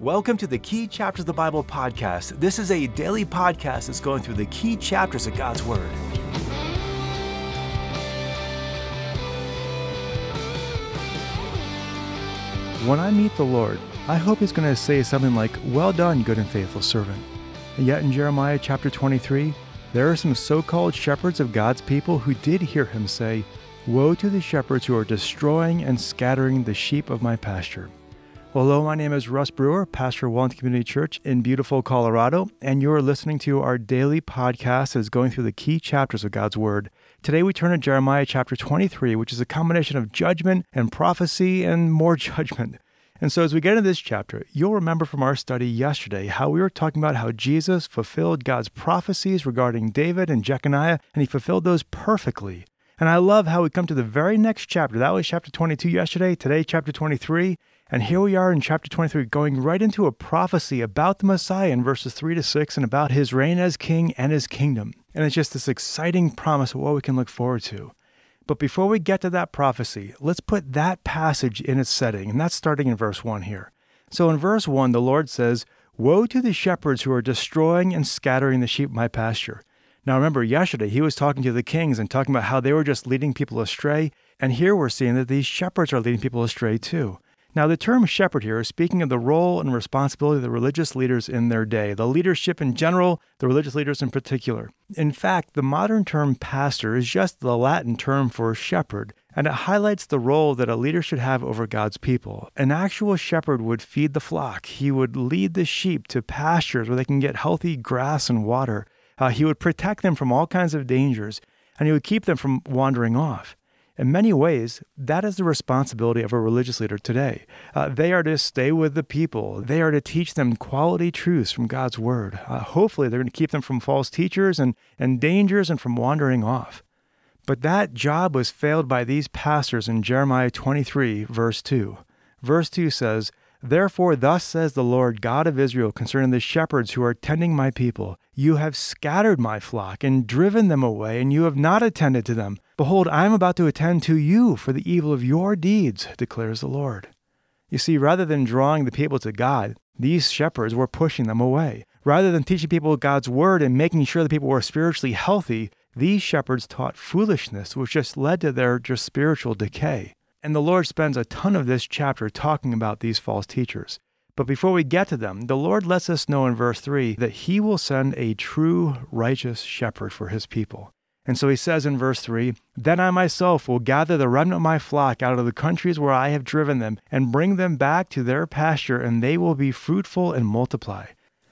Welcome to the Key Chapters of the Bible podcast. This is a daily podcast that's going through the key chapters of God's Word. When I meet the Lord, I hope He's going to say something like, "Well done, good and faithful servant." And yet in Jeremiah chapter 23, there are some so-called shepherds of God's people who did hear Him say, "Woe to the shepherds who are destroying and scattering the sheep of my pasture." Well, hello, my name is Russ Brewer, pastor of Wellington Community Church in beautiful Colorado, and you're listening to our daily podcast that is going through the key chapters of God's Word. Today we turn to Jeremiah chapter 23, which is a combination of judgment and prophecy and more judgment. And so as we get into this chapter, you'll remember from our study yesterday how we were talking about how Jesus fulfilled God's prophecies regarding David and Jeconiah, and He fulfilled those perfectly. And I love how we come to the very next chapter. That was chapter 22 yesterday, today chapter 23. And here we are in chapter 23, going right into a prophecy about the Messiah in verses 3 to 6 and about His reign as king and His kingdom. And it's just this exciting promise of what we can look forward to. But before we get to that prophecy, let's put that passage in its setting, and that's starting in verse 1 here. So in verse 1, the Lord says, "Woe to the shepherds who are destroying and scattering the sheep of my pasture." Now remember, yesterday he was talking to the kings and talking about how they were just leading people astray, and here we're seeing that these shepherds are leading people astray too. Now, the term shepherd here is speaking of the role and responsibility of the religious leaders in their day, the leadership in general, the religious leaders in particular. In fact, the modern term pastor is just the Latin term for shepherd, and it highlights the role that a leader should have over God's people. An actual shepherd would feed the flock. He would lead the sheep to pastures where they can get healthy grass and water. He would protect them from all kinds of dangers, and he would keep them from wandering off. In many ways, that is the responsibility of a religious leader today. They are to stay with the people. They are to teach them quality truths from God's Word. Hopefully, they're going to keep them from false teachers and dangers and from wandering off. But that job was failed by these pastors in Jeremiah 23, verse 2. Verse 2 says, "Therefore thus says the Lord God of Israel concerning the shepherds who are tending my people, you have scattered my flock and driven them away, and you have not attended to them. Behold, I am about to attend to you for the evil of your deeds, declares the Lord." You see, rather than drawing the people to God, these shepherds were pushing them away. Rather than teaching people God's Word and making sure the people were spiritually healthy, these shepherds taught foolishness, which just led to their spiritual decay. And the Lord spends a ton of this chapter talking about these false teachers. But before we get to them, the Lord lets us know in verse 3 that He will send a true righteous shepherd for His people. And so He says in verse 3, "Then I myself will gather the remnant of my flock out of the countries where I have driven them, and bring them back to their pasture, and they will be fruitful and multiply."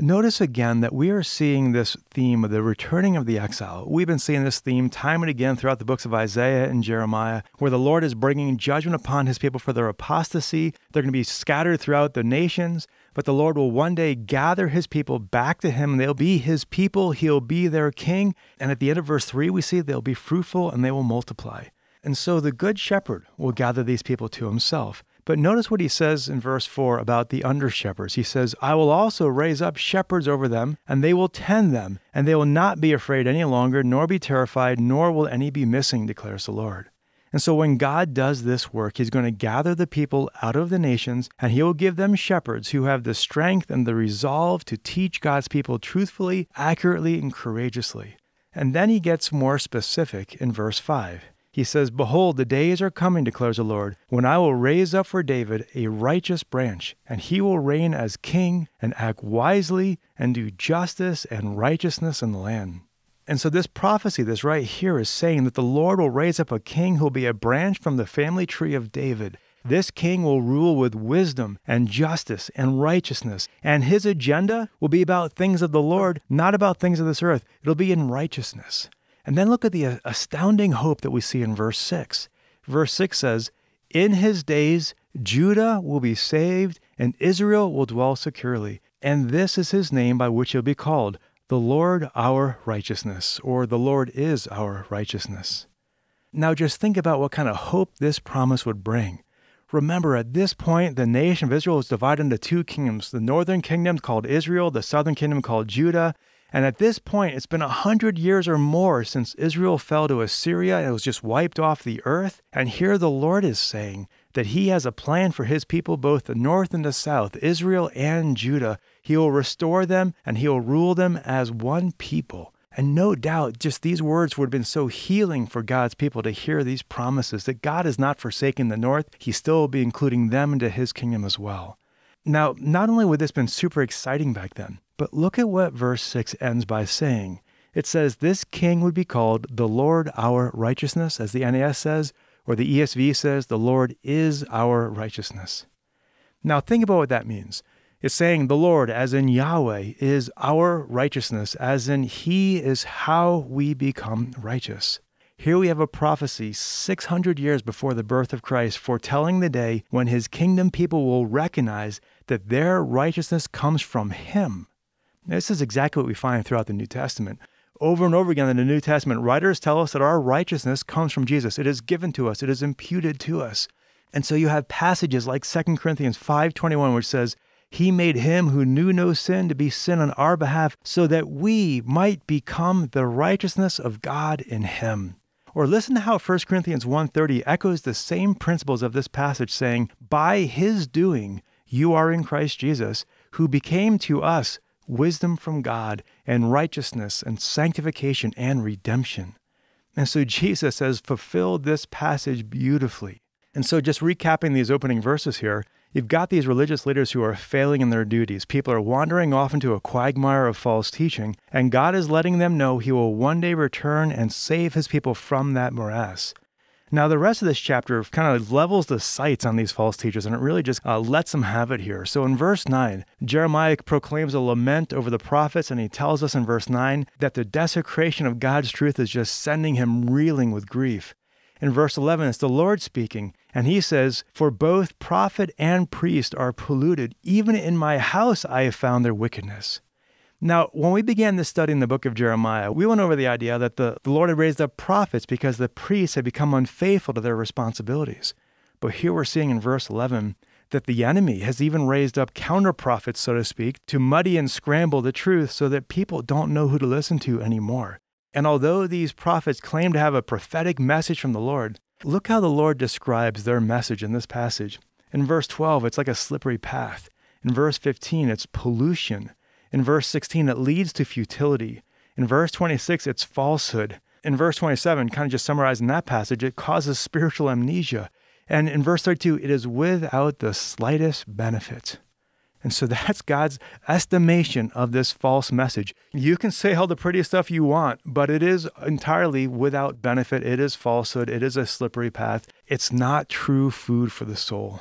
Notice again that we are seeing this theme of the returning of the exile. We've been seeing this theme time and again throughout the books of Isaiah and Jeremiah, where the Lord is bringing judgment upon His people for their apostasy. They're going to be scattered throughout the nations, but the Lord will one day gather His people back to Him. They'll be His people. He'll be their king. And at the end of verse 3, we see they'll be fruitful and they will multiply. And so the good shepherd will gather these people to Himself. But notice what He says in verse 4 about the under-shepherds. He says, "I will also raise up shepherds over them, and they will tend them, and they will not be afraid any longer, nor be terrified, nor will any be missing, declares the Lord." And so when God does this work, He's going to gather the people out of the nations, and He will give them shepherds who have the strength and the resolve to teach God's people truthfully, accurately, and courageously. And then He gets more specific in verse 5. He says, "Behold, the days are coming, declares the Lord, when I will raise up for David a righteous branch, and he will reign as king and act wisely and do justice and righteousness in the land." And so this prophecy, this right here, is saying that the Lord will raise up a king who will be a branch from the family tree of David. This king will rule with wisdom and justice and righteousness, and his agenda will be about things of the Lord, not about things of this earth. It'll be in righteousness. And then look at the astounding hope that we see in verse 6. Verse 6 says, "In his days Judah will be saved, and Israel will dwell securely. And this is his name by which he'll be called, the Lord our righteousness," or "the Lord is our righteousness." Now just think about what kind of hope this promise would bring. Remember, at this point, the nation of Israel was divided into two kingdoms. The northern kingdom called Israel, the southern kingdom called Judah. And at this point, it's been 100 years or more since Israel fell to Assyria and it was just wiped off the earth. And here the Lord is saying that he has a plan for his people, both the north and the south, Israel and Judah. He will restore them and he will rule them as one people. And no doubt, just these words would have been so healing for God's people to hear these promises that God has not forsaken the north. He still will be including them into his kingdom as well. Now, not only would this have been super exciting back then, but look at what verse 6 ends by saying. It says, this king would be called the Lord our righteousness, as the NAS says, or the ESV says, the Lord is our righteousness. Now, think about what that means. It's saying the Lord, as in Yahweh, is our righteousness, as in he is how we become righteous. Here we have a prophecy 600 years before the birth of Christ foretelling the day when his kingdom people will recognize that their righteousness comes from him. This is exactly what we find throughout the New Testament. Over and over again in the New Testament, writers tell us that our righteousness comes from Jesus. It is given to us. It is imputed to us. And so you have passages like 2 Corinthians 5:21, which says, he made him who knew no sin to be sin on our behalf so that we might become the righteousness of God in him. Or listen to how 1 Corinthians 1:30 echoes the same principles of this passage, saying, by his doing you are in Christ Jesus, who became to us wisdom from God and righteousness and sanctification and redemption. And so Jesus has fulfilled this passage beautifully. And so just recapping these opening verses here, you've got these religious leaders who are failing in their duties. People are wandering off into a quagmire of false teaching, and God is letting them know he will one day return and save his people from that morass. Now, the rest of this chapter kind of levels the sights on these false teachers, and it really just lets them have it here. So in verse 9, Jeremiah proclaims a lament over the prophets, and he tells us in verse 9 that the desecration of God's truth is just sending him reeling with grief. In verse 11, it's the Lord speaking, and he says, for both prophet and priest are polluted. Even in my house I have found their wickedness. Now, when we began this study in the book of Jeremiah, we went over the idea that the Lord had raised up prophets because the priests had become unfaithful to their responsibilities. But here we're seeing in verse 11 that the enemy has even raised up counter-prophets, so to speak, to muddy and scramble the truth so that people don't know who to listen to anymore. And although these prophets claim to have a prophetic message from the Lord, look how the Lord describes their message in this passage. In verse 12, it's like a slippery path. In verse 15, it's pollution. In verse 16, it leads to futility. In verse 26, it's falsehood. In verse 27, kind of just summarizing that passage, it causes spiritual amnesia. And in verse 32, it is without the slightest benefit. And so that's God's estimation of this false message. You can say all the pretty stuff you want, but it is entirely without benefit. It is falsehood. It is a slippery path. It's not true food for the soul.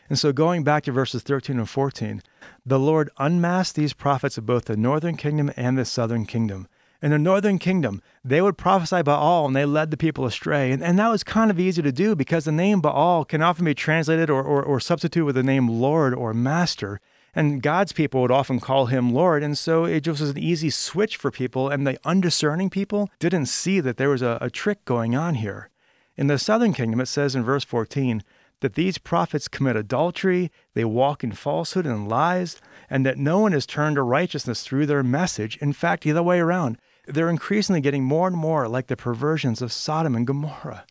And so going back to verses 13 and 14, the Lord unmasked these prophets of both the northern kingdom and the southern kingdom. In the northern kingdom, they would prophesy Baal, and they led the people astray. And that was kind of easy to do because the name Baal can often be translated or substituted with the name Lord or Master. And God's people would often call him Lord. And so it just was an easy switch for people. And the undiscerning people didn't see that there was a trick going on here. In the southern kingdom, it says in verse 14, that these prophets commit adultery, they walk in falsehood and lies, and that no one is turned to righteousness through their message. In fact, the other way around, they're increasingly getting more and more like the perversions of Sodom and Gomorrah.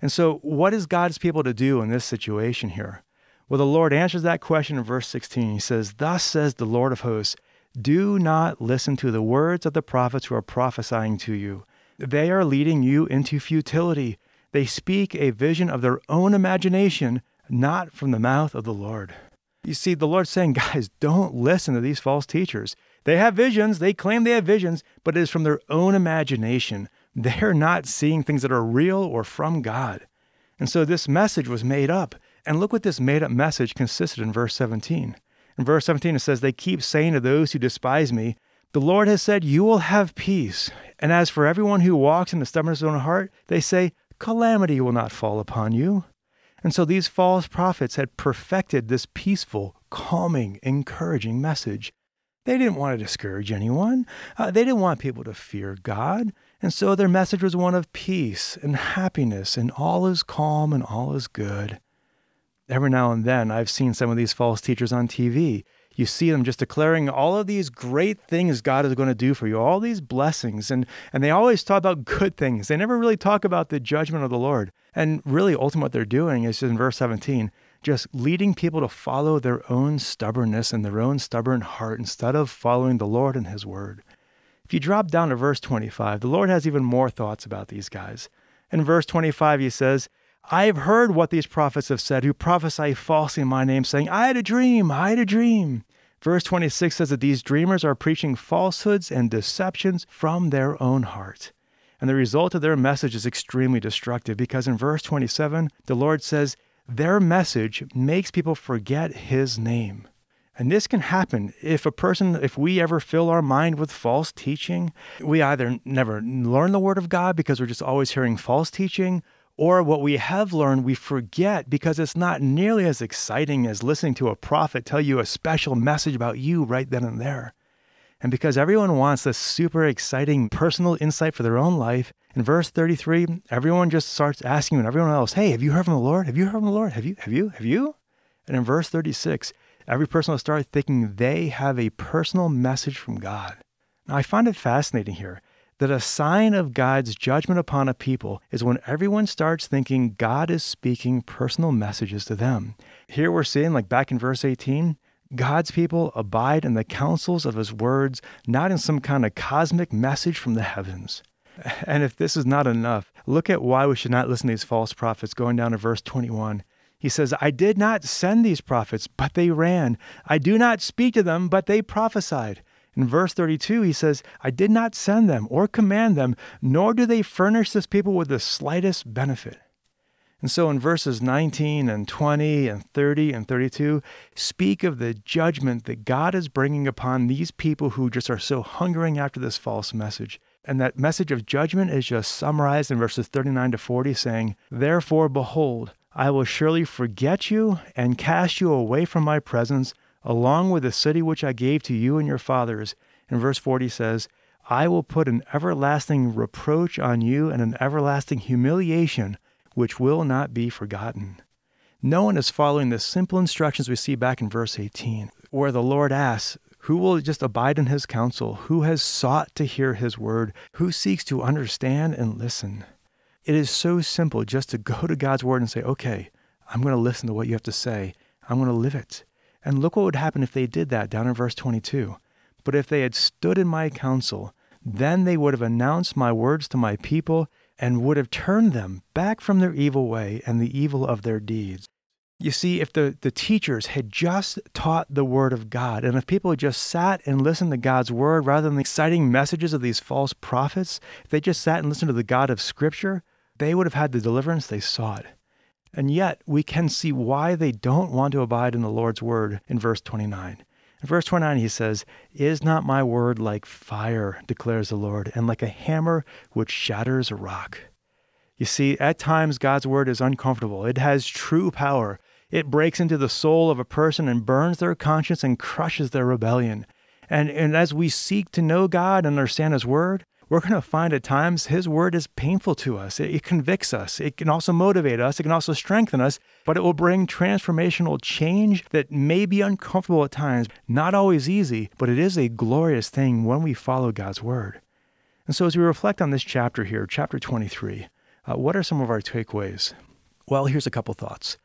And so what is God's people to do in this situation here? Well, the Lord answers that question in verse 16. He says, thus says the Lord of hosts, do not listen to the words of the prophets who are prophesying to you. They are leading you into futility. They speak a vision of their own imagination, not from the mouth of the Lord. You see, the Lord's saying, guys, don't listen to these false teachers. They have visions. They claim they have visions, but it is from their own imagination. They're not seeing things that are real or from God. And so this message was made up. And look what this made-up message consisted in verse 17. In verse 17, it says, they keep saying to those who despise me, the Lord has said, you will have peace. And as for everyone who walks in the stubbornness of their own heart, they say, calamity will not fall upon you. And so these false prophets had perfected this peaceful, calming, encouraging message. They didn't want to discourage anyone. They didn't want people to fear God. And so their message was one of peace and happiness, and all is calm and all is good. Every now and then, I've seen some of these false teachers on TV. You see them just declaring all of these great things God is going to do for you, all these blessings. And they always talk about good things. They never really talk about the judgment of the Lord. And really, ultimately, what they're doing is in verse 17, just leading people to follow their own stubbornness and their own stubborn heart instead of following the Lord and his word. If you drop down to verse 25, the Lord has even more thoughts about these guys. In verse 25, he says, I've heard what these prophets have said who prophesy falsely in my name, saying, I had a dream, I had a dream. Verse 26 says that these dreamers are preaching falsehoods and deceptions from their own heart. And the result of their message is extremely destructive because in verse 27, the Lord says, their message makes people forget his name. And this can happen if we ever fill our mind with false teaching. We either never learn the word of God because we're just always hearing false teaching, or what we have learned we forget because it's not nearly as exciting as listening to a prophet tell you a special message about you right then and there. And because everyone wants this super exciting personal insight for their own life, in verse 33, everyone just starts asking everyone else, hey, have you heard from the Lord? Have you heard from the Lord? Have you? And in verse 36, every person will start thinking they have a personal message from God. Now, I find it fascinating here that a sign of God's judgment upon a people is when everyone starts thinking God is speaking personal messages to them. Here we're seeing, like back in verse 18, God's people abide in the counsels of his words, not in some kind of cosmic message from the heavens. And if this is not enough, look at why we should not listen to these false prophets. Going down to verse 21, he says, I did not send these prophets, but they ran. I do not speak to them, but they prophesied. In verse 32, he says, I did not send them or command them, nor do they furnish this people with the slightest benefit. And so in verses 19 and 20 and 30 and 32, speak of the judgment that God is bringing upon these people who just are so hungering after this false message. And that message of judgment is just summarized in verses 39 to 40, saying, therefore, behold, I will surely forget you and cast you away from my presence, along with the city which I gave to you and your fathers. And verse 40 says, I will put an everlasting reproach on you and an everlasting humiliation, which will not be forgotten. No one is following the simple instructions we see back in verse 18, where the Lord asks, who will just abide in his counsel? Who has sought to hear his word? Who seeks to understand and listen? It is so simple just to go to God's word and say, okay, I'm going to listen to what you have to say. I'm going to live it. And look what would happen if they did that down in verse 22. But if they had stood in my counsel, then they would have announced my words to my people and would have turned them back from their evil way and the evil of their deeds. You see, if the teachers had just taught the word of God, and if people had just sat and listened to God's word rather than the exciting messages of these false prophets, if they just sat and listened to the God of Scripture, they would have had the deliverance they sought. And yet, we can see why they don't want to abide in the Lord's word in verse 29. In verse 29, he says, is not my word like fire, declares the Lord, and like a hammer which shatters a rock? You see, at times God's word is uncomfortable. It has true power. It breaks into the soul of a person and burns their conscience and crushes their rebellion. And as we seek to know God and understand his word, we're going to find at times his word is painful to us. It convicts us. It can also motivate us. It can also strengthen us, but it will bring transformational change that may be uncomfortable at times. Not always easy, but it is a glorious thing when we follow God's word. And so as we reflect on this chapter here, chapter 23, what are some of our takeaways? Well, here's a couple thoughts.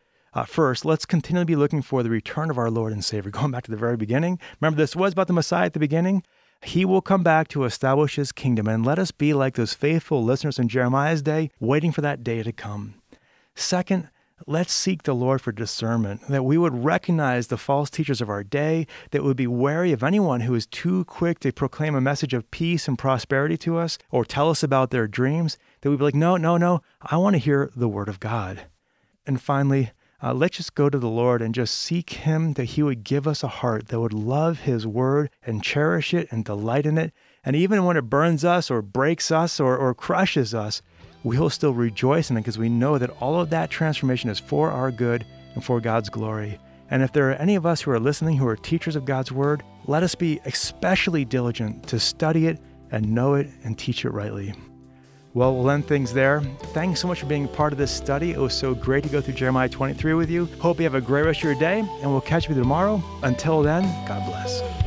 First, let's continually be looking for the return of our Lord and Savior. Going back to the very beginning, remember this was about the Messiah at the beginning? He will come back to establish his kingdom, and let us be like those faithful listeners in Jeremiah's day, waiting for that day to come. Second, let's seek the Lord for discernment, that we would recognize the false teachers of our day, that we would be wary of anyone who is too quick to proclaim a message of peace and prosperity to us, or tell us about their dreams, that we'd be like, no, I want to hear the word of God. And finally, let's just go to the Lord and just seek him, that he would give us a heart that would love his word and cherish it and delight in it. And even when it burns us or breaks us or crushes us, we'll still rejoice in it because we know that all of that transformation is for our good and for God's glory. And if there are any of us who are listening who are teachers of God's word, let us be especially diligent to study it and know it and teach it rightly. Well, we'll end things there. Thanks so much for being a part of this study. It was so great to go through Jeremiah 23 with you. Hope you have a great rest of your day, and we'll catch you tomorrow. Until then, God bless.